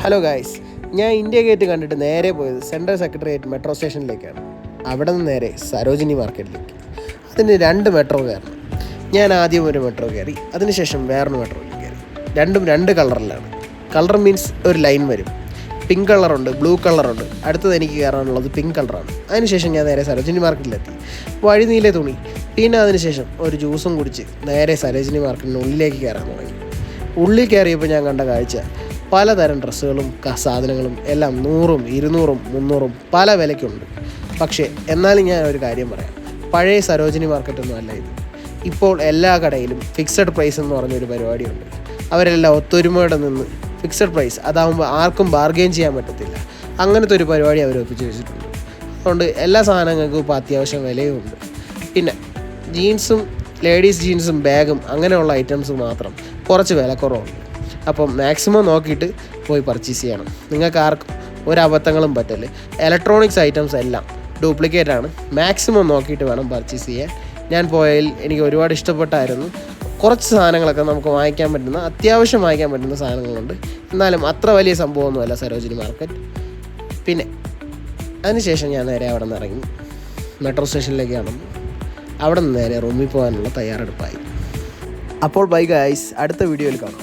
Hello guys, ഞാൻ India gate കണ്ടിട്ട് നേരെ പോയത് സെൻട്രൽ സെക്രട്ടേറിയറ്റ് മെട്രോ സ്റ്റേഷനിലേക്കാണ്. അവിടെ നിന്ന് നേരെ സരോജിനി മാർക്കറ്റിലേക്ക്. അതിന് 2 മെട്രോ കയറണം. ഞാൻ ആദ്യം ഒരു മെട്രോ കയറി, അതിനുശേഷം വേറൊരു മെട്രോയിൽ കയറി. രണ്ടും 2 കളറിലാണ്. കളർ മീൻസ് ഒരു ലൈൻ വരും. പിങ്ക് കളറുണ്ട്, ബ്ലൂ കളറുണ്ട്. അടുത്തത് എനിക്ക് കയറാനുള്ളത് പിങ്ക് കളറാണ്. അതിനുശേഷം ഞാൻ നേരെ സരോജിനി മാർക്കറ്റിലെത്തി. വഴി നീല തുണി. പിന്നെ അതിനുശേഷം ഒരു ജ്യൂസും കുടിച്ച് നേരെ സരോജിനി മാർക്കറ്റിന് ഉള്ളിലേക്ക് കയറാൻ തുടങ്ങി. ഉള്ളിൽ കയറിയപ്പോൾ ഞാൻ കണ്ട കാഴ്ച പലതരം ഡ്രസ്സുകളും സാധനങ്ങളും എല്ലാം 100, 200, 300 പല വിലയ്ക്കുണ്ട്. പക്ഷേ എന്നാലും ഞാൻ ഒരു കാര്യം പറയാം, പഴയ സരോജിനി മാർക്കറ്റൊന്നും അല്ല ഇത്. ഇപ്പോൾ എല്ലാ കടയിലും ഫിക്സഡ് പ്രൈസ് എന്ന് പറഞ്ഞൊരു പരിപാടിയുണ്ട്. അവരെല്ലാം ഒത്തൊരുമയോടെ നിന്ന് ഫിക്സഡ് പ്രൈസ്, അതാകുമ്പോൾ ആർക്കും ബാർഗെയിൻ ചെയ്യാൻ പറ്റത്തില്ല. അങ്ങനത്തെ ഒരു പരിപാടി അവർ ഒപ്പിച്ച് വെച്ചിട്ടുണ്ട്. അതുകൊണ്ട് എല്ലാ സാധനങ്ങൾക്കും ഇപ്പോൾ അത്യാവശ്യം വിലയുമുണ്ട്. പിന്നെ ജീൻസും ലേഡീസ് ജീൻസും ബാഗും അങ്ങനെയുള്ള ഐറ്റംസ് മാത്രം കുറച്ച് വിലക്കുറവുണ്ട്. അപ്പം മാക്സിമം നോക്കിയിട്ട് പോയി പർച്ചേസ് ചെയ്യണം. നിങ്ങൾക്ക് ആർക്കും ഒരു അബദ്ധങ്ങളും പറ്റല്ലേ. ഇലക്ട്രോണിക്സ് ഐറ്റംസ് എല്ലാം ഡ്യൂപ്ലിക്കേറ്റാണ്. മാക്സിമം നോക്കിയിട്ട് വേണം പർച്ചേസ് ചെയ്യാൻ. ഞാൻ പോയതിൽ എനിക്ക് ഒരുപാട് ഇഷ്ടപ്പെട്ടായിരുന്നു. കുറച്ച് സാധനങ്ങളൊക്കെ നമുക്ക് വാങ്ങിക്കാൻ പറ്റുന്ന, അത്യാവശ്യം വാങ്ങിക്കാൻ പറ്റുന്ന സാധനങ്ങളുണ്ട്. എന്നാലും അത്ര വലിയ സംഭവമൊന്നുമല്ല സരോജിനി മാർക്കറ്റ്. പിന്നെ അതിനുശേഷം ഞാൻ നേരെ അവിടെ നിന്ന് ഇറങ്ങി മെട്രോ സ്റ്റേഷനിലേക്ക് നടന്നു. അവിടെ നിന്ന് നേരെ റൂമിൽ പോകാനുള്ള തയ്യാറെടുപ്പായി. അപ്പോൾ ബൈ ഗൈസ്, അടുത്ത വീഡിയോയിൽ കാണാം.